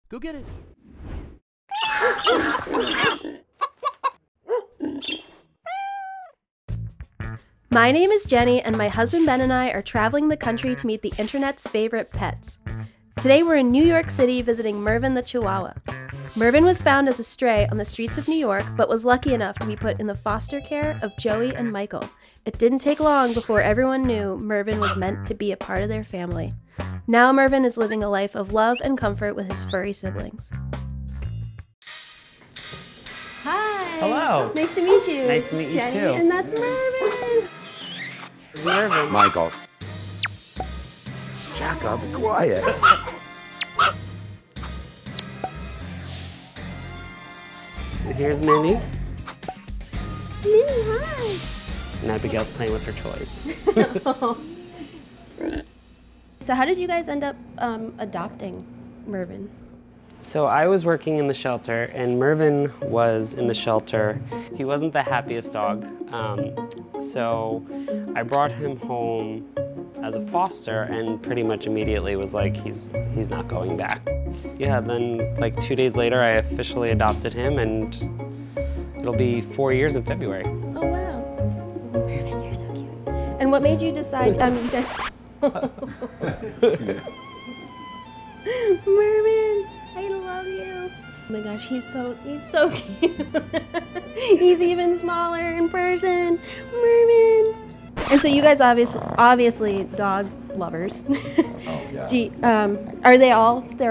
Go get it. My name is Jenny, and my husband Ben and I are traveling the country to meet the internet's favorite pets. Today we're in New York City visiting Mervin the Chihuahua. Mervin was found as a stray on the streets of New York, but was lucky enough to be put in the foster care of Joey and Michael. It didn't take long before everyone knew Mervin was meant to be a part of their family. Now Mervin is living a life of love and comfort with his furry siblings. Hi! Hello! Nice to meet you. Nice to meet you Jenny, too. and that's Mervin! It's Mervin. Michael. Jack up, be quiet. Here's Minnie. Minnie, hi! And Abigail's playing with her toys. So how did you guys end up adopting Mervin? So I was working in the shelter, and Mervin was in the shelter. He wasn't the happiest dog, so I brought him home as a foster, and pretty much immediately was like, he's not going back. Yeah, then like 2 days later, I officially adopted him, and it'll be 4 years in February. Oh wow, Mervin, you're so cute. And what made you decide? You guys. Mervin, I love you. Oh my gosh, he's so cute. He's even smaller in person. Mervin. And so you guys obviously dog lovers. Oh, yeah. Are they're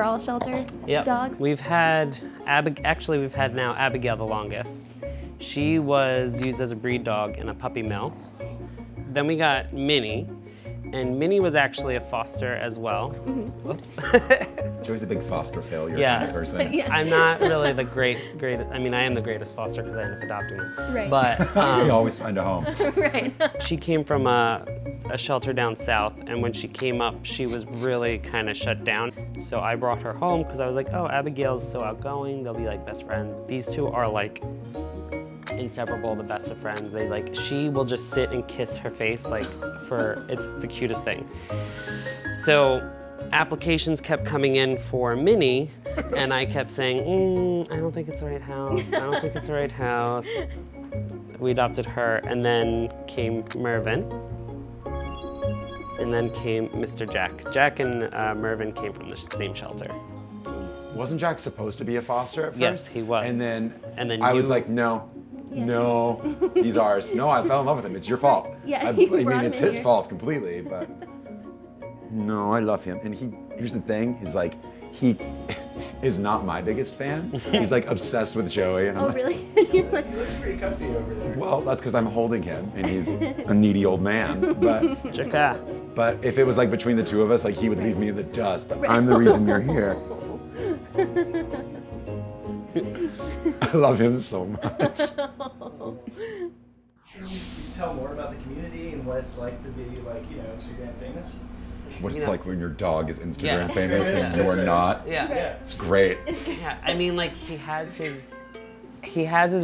all shelter Yep. dogs? We've had we've had now Abigail the longest. She was used as a breed dog in a puppy mill. Then we got Minnie. And Minnie was actually a foster as well. Mm-hmm. Whoops. Joey's a big foster failure Yeah. kind of person. Yeah. I'm not really the greatest, I mean, I am the greatest foster because I ended up adopting her. Right. But You always find a home. Right. she came from a shelter down south, and when she came up, she was really kind of shut down. So I brought her home because I was like, oh, Abigail's so outgoing, they'll be like best friends. These two are like inseparable, the best of friends. She will just sit and kiss her face it's the cutest thing. So applications kept coming in for Minnie, and I kept saying, I don't think it's the right house. I don't think it's the right house. We adopted her, and then came Mervin, and then came Mr. Jack. Jack and Mervin came from the same shelter. Wasn't Jack supposed to be a foster at first? Yes, he was. And then I was like, no, he's ours. No, I fell in love with him. It's your fault. Yeah, I you mean, brought it's him his here. fault completely, but no, I love him. And here's the thing, is like, he is not my biggest fan. He's like obsessed with Joey. And I'm Oh like, really? You're like, He looks pretty comfy over there. well, that's because I'm holding him, and he's a needy old man. But if it was like between the two of us, like he would leave me in the dust. But I'm the reason you're here. I love him so much. Can you tell more about the community and what it's like to be Instagram famous? What it's like when your dog is Instagram Yeah. famous and Yeah. you're not. Yeah. It's great. Yeah, I mean, like he has his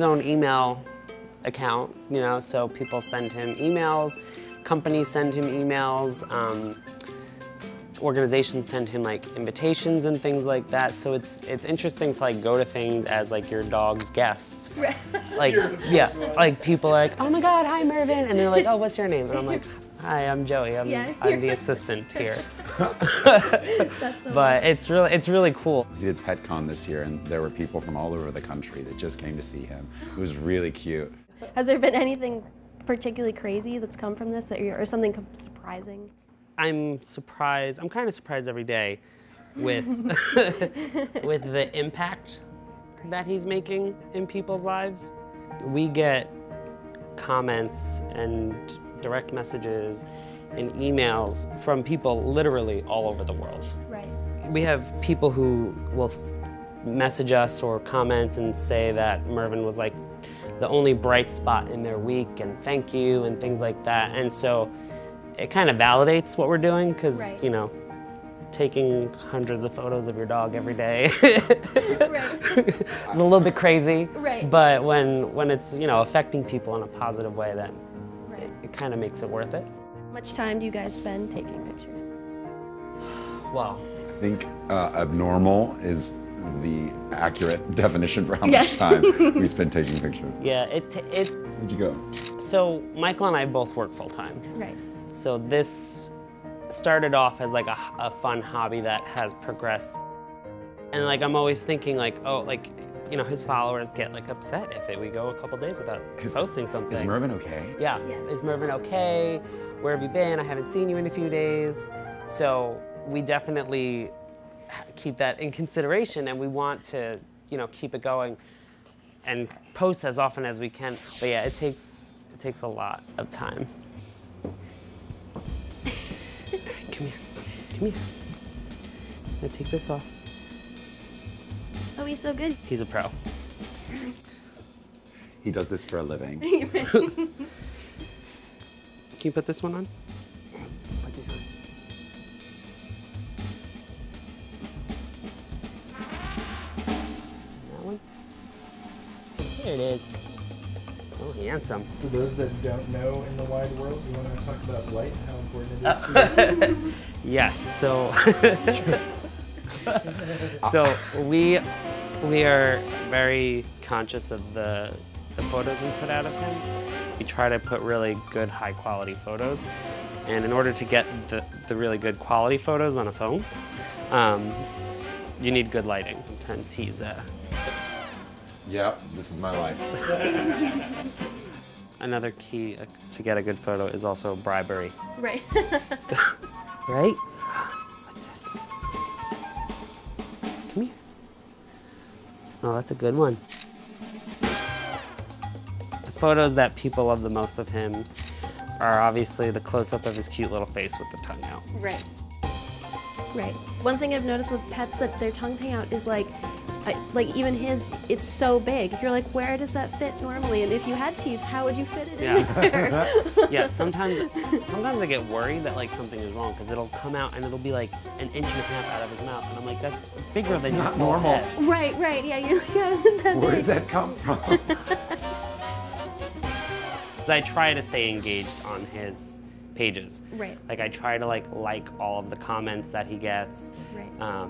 own email account, so people send him emails, companies send him emails, organizations send him like invitations and things like that. So it's interesting to like go to things as like your dog's guest. right. Like like people are like, oh my God, hi Mervin, and they're like, oh, what's your name? And I'm like, hi, I'm Joey. I'm the assistant here. That's so But it's really cool. He did PetCon this year, and there were people from all over the country that just came to see him. It was really cute. Has there been anything particularly crazy that's come from this, or something surprising? I'm surprised. I'm kind of surprised every day with with the impact that he's making in people's lives. We get comments and direct messages and emails from people literally all over the world. Right. We have people who will message us or comment and say that Mervin was like the only bright spot in their week and thank you and things like that. And so it kind of validates what we're doing because, Right. Taking hundreds of photos of your dog every day Right. is a little bit crazy. Right. But when it's, affecting people in a positive way, then Right. it kind of makes it worth it. How much time do you guys spend taking pictures? Well, I think abnormal is the accurate definition for how much time we spend taking pictures. Yeah, Where'd you go? so Michael and I both work full time. Right. So this started off as like a fun hobby that has progressed. And like I'm always thinking like, oh, like, you know, his followers get like upset if we go a couple days without posting something. Is Mervin okay? Yeah. Yeah. Is Mervin okay? Where have you been? I haven't seen you in a few days. So we definitely keep that in consideration, and we want to, you know, keep it going and post as often as we can. But yeah, it takes a lot of time. Come here. Come here. I'm gonna take this off. Oh, he's so good. He's a pro. He does this for a living. Can you put this one on? Put this on. That one? There it is. So handsome. For those that don't know in the wide world, do you want to talk about light and how important it is to you? Yes, so so we are very conscious of the photos we put out of him. We try to put really good, high quality photos. And in order to get the really good quality photos on a phone, you need good lighting. Sometimes he's Yep, this is my life. another key to get a good photo is also bribery. Right. Right? Come here. Oh, that's a good one. The photos that people love the most of him are obviously the close-up of his cute little face with the tongue out. Right. Right. One thing I've noticed with pets that their tongues hang out is like even his, it's so big. You're like, where does that fit normally? And if you had teeth, how would you fit it in there? Yeah, sometimes I get worried that like something is wrong because it'll come out and it'll be like an inch and a half out of his mouth, and I'm like, that's bigger than your not whole normal. head. Right, right. Yeah, you're like, how isn't that Where big? did that come from? I try to stay engaged on his pages. Right. Like I try to like all of the comments that he gets. Right.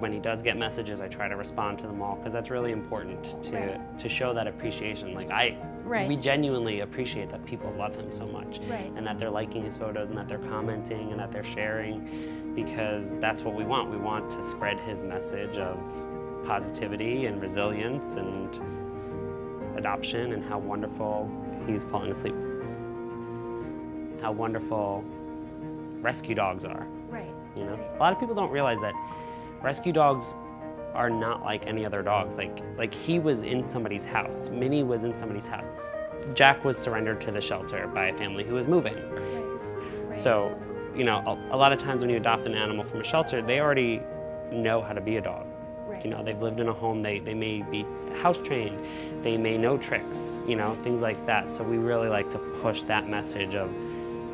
When he does get messages, I try to respond to them all because that's really important to show that appreciation. Like we genuinely appreciate that people love him so much, Right. and that they're liking his photos and that they're commenting and that they're sharing, because that's what we want. We want to spread his message of positivity and resilience and adoption and how wonderful he's falling asleep. How wonderful rescue dogs are. Right. You know, a lot of people don't realize that rescue dogs are not like any other dogs. Like he was in somebody's house. Minnie was in somebody's house. Jack was surrendered to the shelter by a family who was moving. Right. So, you know, a lot of times when you adopt an animal from a shelter, they already know how to be a dog. Right. You know, they've lived in a home, they may be house trained, they may know tricks, you know, things like that. So we really like to push that message of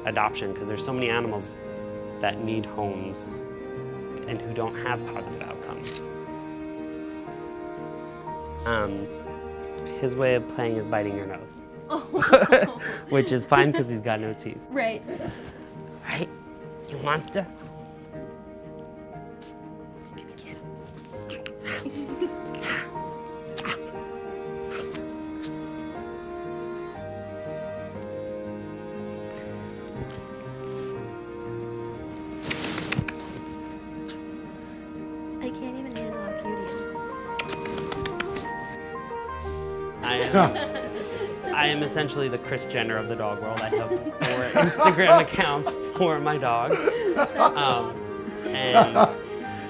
adoption because there's so many animals that need homes and who don't have positive outcomes. His way of playing is biting your nose. Which is fine because he's got no teeth. Right. Right? You monster. Give me kid. I can't even handle how cute he is. I am essentially the Kris Jenner of the dog world. I have 4 Instagram accounts for my dogs. And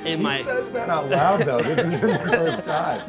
in He my says that out loud though. This isn't the first time.